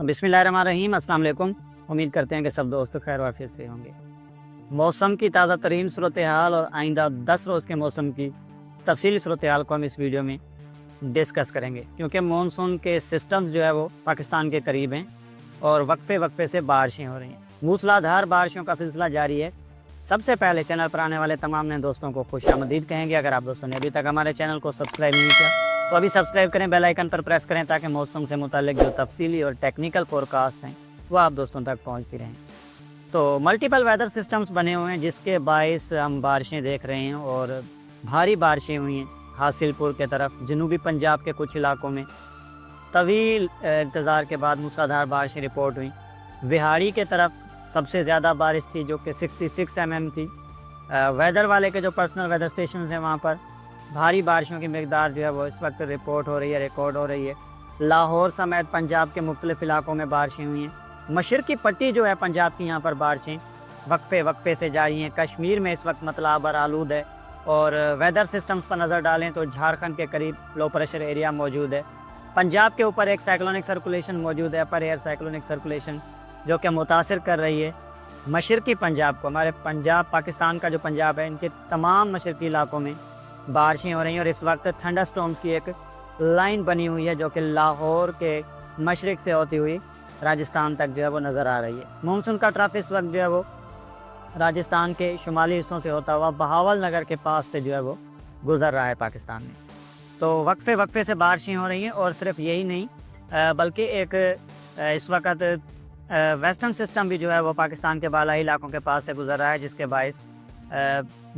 बिस्मिल्लाहिर्रहमानिर्रहीम। अस्सलाम वालेकुम। उम्मीद करते हैं कि सब दोस्त खैर वाफियत से होंगे। मौसम की ताज़ा तरीन सूरत हाल और आइंदा 10 रोज़ के मौसम की तफसीली सूरत हाल को हम इस वीडियो में डिस्कस करेंगे, क्योंकि मानसून के सिस्टम्स जो है वो पाकिस्तान के करीब हैं और वक्फे वक्फे से बारिशें हो रही हैं। मूसलाधार बारिशों का सिलसिला जारी है। सबसे पहले चैनल पर आने वाले तमाम नए दोस्तों को खुशामदीद कहेंगे। अगर आप दोस्तों ने अभी तक हमारे चैनल को सब्सक्राइब नहीं किया तो अभी सब्सक्राइब करें, बेल आइकन पर प्रेस करें, ताकि मौसम से मुताल्लिक जो तफसीली और टेक्निकल फोरकास्ट हैं वो आप दोस्तों तक पहुंचती रहें। तो मल्टीपल वेदर सिस्टम्स बने हुए हैं, जिसके बायस हम बारिशें देख रहे हैं और भारी बारिशें हुई हैं हासिलपुर के तरफ, जनूबी पंजाब के कुछ इलाकों में तवील इंतज़ार के बाद मूसलाधार बारिशें रिपोर्ट हुई। बिहाड़ी के तरफ सबसे ज़्यादा बारिश थी, जो कि 66 mm थी। वेदर वाले के जो पर्सनल वेदर स्टेशन हैं वहाँ पर भारी बारिशों की मकदार जो है वो इस वक्त रिकॉर्ड हो रही है। लाहौर समेत पंजाब के मुख्तलिफ इलाकों में बारिशें हुई हैं। मशरकी पट्टी जो है पंजाब की, यहाँ पर बारिशें वक्फे वक्फे से जारी हैं। कश्मीर में इस वक्त मतलाबर आलूद है। और वेदर सिस्टम्स पर नज़र डालें तो झारखंड के करीब लो प्रेशर एरिया मौजूद है। पंजाब के ऊपर एक साइक्लोनिक सर्कुलेशन मौजूद है, अपर एयर साइक्लोनिक सर्कुलेशन, जो कि मुतासिर कर रही है मशरकी पंजाब को। हमारे पंजाब, पाकिस्तान का जो पंजाब है, इनके तमाम मशरकी इलाकों में बारिशें हो रही हैं। और इस वक्त थंडर स्टॉर्म्स की एक लाइन बनी हुई है, जो कि लाहौर के मशरक़ से होती हुई राजस्थान तक जो है वो नज़र आ रही है। मानसून का ट्रफ इस वक्त जो है वो राजस्थान के शुमाली हिस्सों से होता हुआ बहावल नगर के पास से जो है वो गुज़र रहा है पाकिस्तान में। तो वक्फे वक्फे से बारिशें हो रही हैं। और सिर्फ यही नहीं, बल्कि एक इस वक्त वेस्टर्न सिस्टम भी जो है वो पाकिस्तान के बालाई इलाकों के पास से गुज़र रहा है, जिसके बायस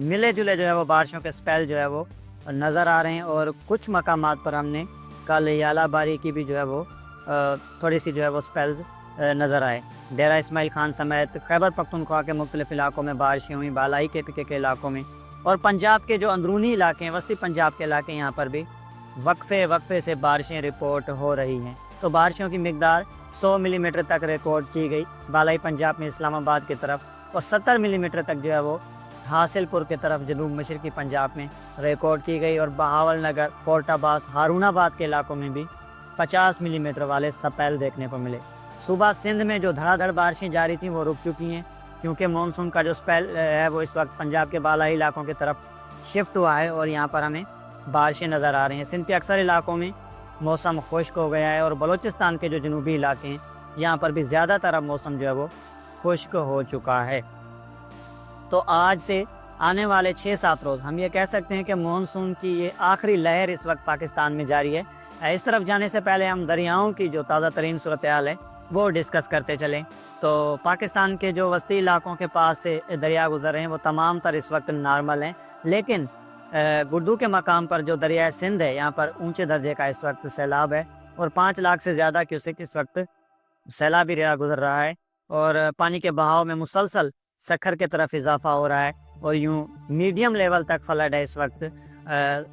मिले जुले जो है वो बारिशों के स्पेल जो है वो नज़र आ रहे हैं। और कुछ मकामात पर हमने कल यालाबारी की भी जो है वो थोड़ी सी जो है वो स्पेल्स नज़र आए। डेरा इस्माइल खान समेत खैबर पख्तूनख्वा के मुख्तलिफ इलाकों में बारिशें हुई, बालाई के इलाकों में, और पंजाब के जो अंदरूनी इलाके हैं, वस्ती पंजाब के इलाके, यहाँ पर भी वक्फे वक्फे से बारिशें रिपोर्ट हो रही हैं। तो बारिशों की मकदार 100 मिलीमीटर तक रिकॉर्ड की गई बालाई पंजाब में इस्लामाबाद की तरफ, और 70 मिलीमीटर तक जो है वो हासिलपुर की तरफ जनूब मशरकी पंजाब में रिकॉर्ड की गई। और बहावल नगर, फोर्टाबाद, हारूनाबाद के इलाकों में भी 50 मिलीमीटर वाले स्पेल देखने को मिले। सुबह सिंध में जो धड़ाधड़ बारिशें जारी थीं वो रुक चुकी हैं, क्योंकि मानसून का जो स्पेल है वो इस वक्त पंजाब के बालाई इलाकों की तरफ शिफ्ट हुआ है और यहाँ पर हमें बारिशें नज़र आ रही हैं। सिंध के अक्सर इलाकों में मौसम खुश्क हो गया है, और बलूचिस्तान के जो जनूबी इलाके हैं यहाँ पर भी ज़्यादातर अब मौसम जो है वो खुश्क हो चुका है। तो आज से आने वाले 6-7 रोज़ हम ये कह सकते हैं कि मानसून की ये आखिरी लहर इस वक्त पाकिस्तान में जारी है। इस तरफ जाने से पहले हम दरियाओं की जो ताज़ा तरीन सूरत हाल है वो डिस्कस करते चलें। तो पाकिस्तान के जो वस्ती इलाकों के पास से दरिया गुजर रहे हैं वो तमाम तर इस वक्त नॉर्मल हैं, लेकिन गुर्दू के मकाम पर जो दरिया सिंध है, यहाँ पर ऊंचे दर्जे का इस वक्त सैलाब है, और 5 लाख से ज़्यादा क्यूसेक इस वक्त सैलाबी दरिया गुजर रहा है। और पानी के बहाव में मुसलसल सखर की तरफ इजाफा हो रहा है, और यूँ मीडियम लेवल तक फ्लड है इस वक्त।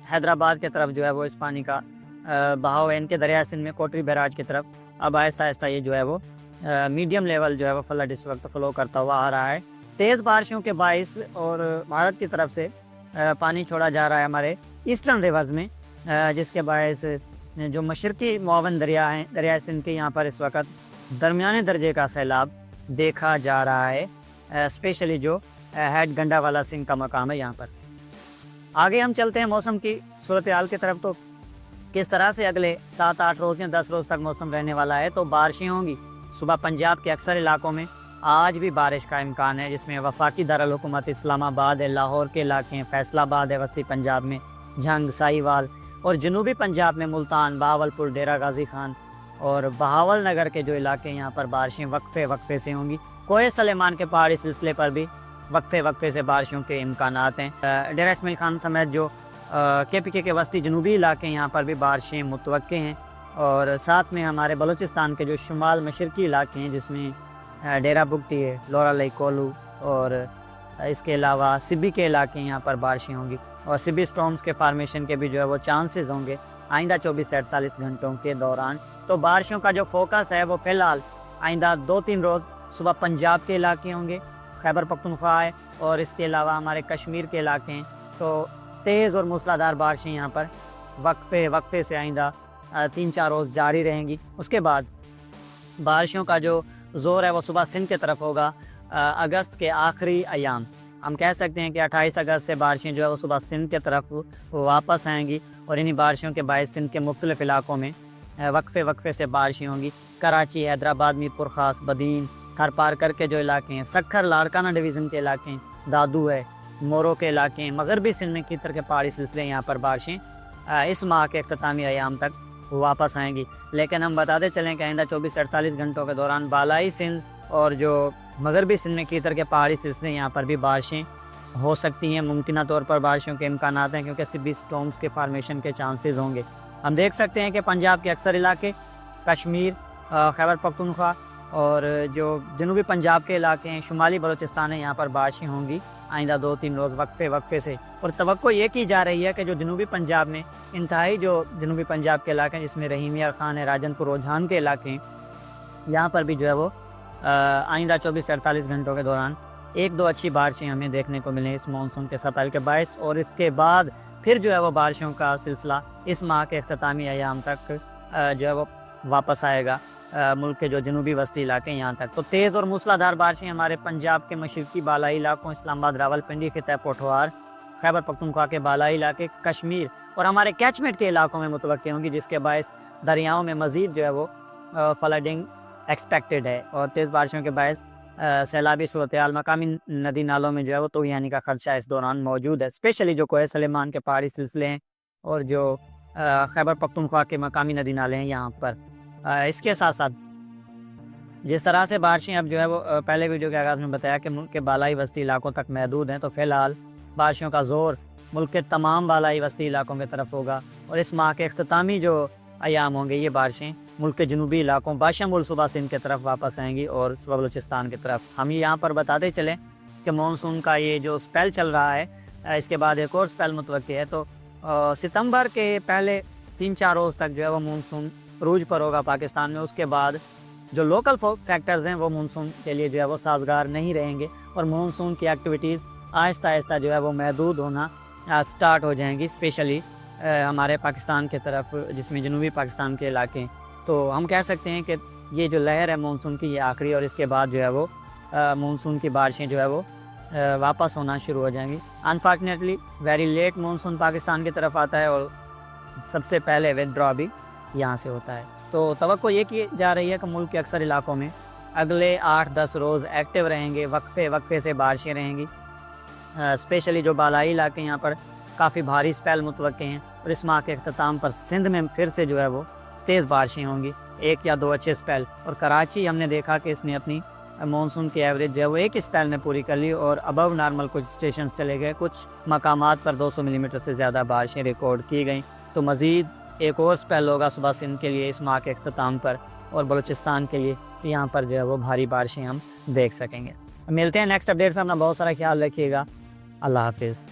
हैदराबाद की तरफ जो है वो इस पानी का बहाव है, इनके दरिया सिंध में कोटरी बैराज की तरफ अब आहिस्ता आहिस्ता ये जो है वो मीडियम लेवल जो है वो फ्लड इस वक्त फ्लो करता हुआ आ रहा है। तेज़ बारिशों के बायस और भारत की तरफ से पानी छोड़ा जा रहा है हमारे ईस्टर्न रिवर्स में, जिसके बायस जो मशरकी मुआवन दरिया हैं, दरिया सिंध के, यहाँ पर इस वक्त दरमियाने दर्जे का सैलाब देखा जा रहा है। स्पेशली जो हेड गंडा वाला सिंह का मकाम है यहाँ पर। आगे हम चलते हैं मौसम की सूरत हाल की तरफ। तो किस तरह से अगले 7-8 रोज़ या 10 रोज़ तक मौसम रहने वाला है। तो बारिशें होंगी सुबह पंजाब के अक्सर इलाकों में, आज भी बारिश का इम्कान है, जिसमें वफाकी दारुल हुकूमत इस्लामाबाद है, लाहौर के इलाके हैं, फैसलाबाद है वस्ती पंजाब में, झंग, साहिवाल, और जनूबी पंजाब में मुल्तान, बहावलपुर, डेरा गाजी खान और बहावल नगर के जो इलाके हैं, यहाँ पर बारिशें वक्फे वक्फे से होंगी। कोहे सलेमान के पहाड़ी सिलसिले पर भी वक्फे वक्फे से बारिशों के इम्कानात हैं। डेरा इस्माइल खान समेत जो KPK के वस्ती जनूबी इलाके हैं, यहाँ पर भी बारिशें मुतवक्के हैं। और साथ में हमारे बलूचिस्तान के जो शुमाल मशरकी इलाके हैं, जिसमें डेरा बुगटी है, लोरा लई कोलू, और इसके अलावा सिबी के इलाके यहाँ पर बारिशें होंगी। और सिबी स्टॉर्म्स के फार्मेशन के भी जो है वो चांसेस होंगे आइंदा 24 से 48 घंटों के दौरान। तो बारिशों का जो फोकस है वो फ़िलहाल आइंदा 2-3 रोज़ सुबह पंजाब के इलाके होंगे, खैबर पख्तूनख्वा है, और इसके अलावा हमारे कश्मीर के इलाके हैं। तो तेज़ और मूसलाधार बारिशें यहाँ पर वक्फे वक्फे से आइंदा 3-4 रोज़ जारी रहेंगी। उसके बाद بارشوں کا جو زور ہے وہ صبح سندھ کی طرف ہوگا اگست کے آخری ایام. ہم کہہ سکتے ہیں کہ 28 اگست سے بارشیں جو ہے وہ صبح سندھ کی طرف واپس آئیں گی اور انہی بارشوں کے باعث سندھ کے مختلف علاقوں میں وقفے سے بارشیں ہوں گی. کراچی، حیدرآباد، میر پور خاص، بدین، کھر پار کر کے جو علاقے ہیں، سکھر لاڑکانہ ڈویژن کے علاقے ہیں، دادو ہے، مورو کے علاقے ہیں، مغربی سندھ میں کیتر کے پہاڑی سلسلے، یہاں پر بارشیں اس ماہ کے اختتامی ایام تک واپس آئیں گی. لیکن ہم بتاتے چلیں کہ آئندہ 24-48 گھنٹوں کے دوران بالائی سندھ اور جو مغربی سندھ میں کیتر کے پہاڑی سلسلے یہاں پر بھی بارشیں ہو سکتی ہیں. ممکنہ طور پر بارشوں کے امکانات ہیں کیونکہ سبھی سٹارمز کے فارمیشن کے چانسز ہوں گے. ہم دیکھ سکتے ہیں کہ پنجاب کے اکثر علاقے، کشمیر، خیبر پختونخوا اور جو جنوبی پنجاب کے علاقے ہیں، شمالی بلوچستان ہے، یہاں پر بارشیں ہوں گی آئندہ 2-3 روز وقفے سے. اور توقع یہ کی جا رہی ہے کہ جو جنوبی پنجاب میں انتہائی جو جنوبی پنجاب کے علاقے ہیں جس میں رحیمیہ خان ہے، راجن پور، رجحان کے علاقے ہیں، یہاں پر بھی جو ہے وہ آئندہ 24-48 گھنٹوں کے دوران 1-2 اچھی بارشیں ہمیں دیکھنے کو ملیں اس مانسون کے سطح کے باعث. اور اس کے بعد پھر جو ہے وہ بارشوں کا سلسلہ اس ماہ کے اختتامی ایام تک جو ہے وہ واپس آئے گا ملک کے جو جنوبی وسطی علاقے یہاں تک. تو تیز اور موسلادھار بارشیں ہمارے پنجاب کے مشرقی بالائی علاقوں، اسلام آباد، راولپنڈی، خطہ پوٹھوار، خیبر پختونخوا کے بالائی علاقے، کشمیر اور ہمارے کیچمنٹ کے علاقوں میں متوقع ہوں گی، جس کے باعث دریاؤں میں مزید جو ہے وہ فلڈنگ ایکسپیکٹڈ ہے. اور تیز بارشوں کے باعث سیلابی صورتحال، مقامی ندی نالوں میں جو ہے وہ توانائی کا خدشہ اس دوران موجود ہے، اسپیشلی جو کوہ سلیمان کے پہاڑی سلسلے ہیں اور جو خیبر پختونخوا کے مقامی ندی نالے ہیں یہاں پر. اس کے ساتھ ساتھ جس طرح سے بارشیں اب جو ہے وہ پہلے ویڈیو کے آغاز میں بتایا کہ ملک کے بالائی وسطی علاقوں تک محدود ہیں، تو فی الحال بارشوں کا زور ملک کے تمام بالائی وسطی علاقوں کی طرف ہوگا. اور اس ماہ کے اختتامی جو ایام ہوں گے یہ بارشیں ملک کے جنوبی علاقوں باشمول صوبہ سندھ کی طرف واپس آئیں گی اور صوبہ بلوچستان کی طرف. ہم یہاں پر بتاتے چلیں کہ مانسون کا یہ جو سپیل چل رہا ہے اس کے بعد ایک اور سپیل متوقع ہے. تو ستمبر کے پہلے 3-4 روز تک جو ہے وہ مانسون عروج پر ہوگا پاکستان میں. اس کے بعد جو لوکل فیکٹرز ہیں وہ مانسون کے لیے جو ہے وہ سازگار نہیں رہیں گے اور مانسون کی ایکٹیویٹیز آہستہ آہستہ جو ہے وہ محدود ہونا سٹارٹ ہو جائیں گی، اسپیشلی ہمارے پاکستان کے طرف جس میں جنوبی پاکستان کے علاقے ہیں. تو ہم کہہ سکتے ہیں کہ یہ جو لہر ہے مانسون کی یہ آخری، اور اس کے بعد جو ہے وہ مانسون کی بارشیں جو ہے وہ واپس ہونا شروع ہو جائیں گی. Unfortunately very late monsoon Pakistan کی طرف آتا ہے اور سب سے پہلے وتھڈرا بھی یہاں سے ہوتا ہے. تو توقع یہ کی جا رہی ہے کہ ملک کے اکثر علاقوں میں اگلے 8-10 روز ایکٹیو رہیں گے، وقفے سے بارشیں رہیں گی. اسپیشلی جو بالائی علاقے یہاں پر کافی بھاری سپیل متوقع ہیں اور اس ماہ کے اختتام پر سندھ میں پھر سے جو ہے وہ تیز بارشیں ہوں گی، 1 یا 2 اچھے سپیل. اور کراچی ہم نے دیکھا کہ اس نے اپنی مانسون کی ایوریج جو ہے وہ 1 ہی سپیل میں پوری کر لی اور ابو نارمل کچھ اسٹیشنز چلے گئے، کچھ مقامات پر 200 ملی میٹر سے زیادہ بارشیں ریکارڈ کی گئیں. تو مزید ایک اور سپیل ہوگا صبح سندھ کے لیے اس ماہ کے اختتام پر اور بلوچستان کے لیے یہاں پر جو ہے وہ بھاری بارشیں ہم دیکھ سکیں گے. ملتے ہیں نیکسٹ اپڈیٹ میں. اپنا بہت سارا خیال رکھیے گا. اللہ حافظ.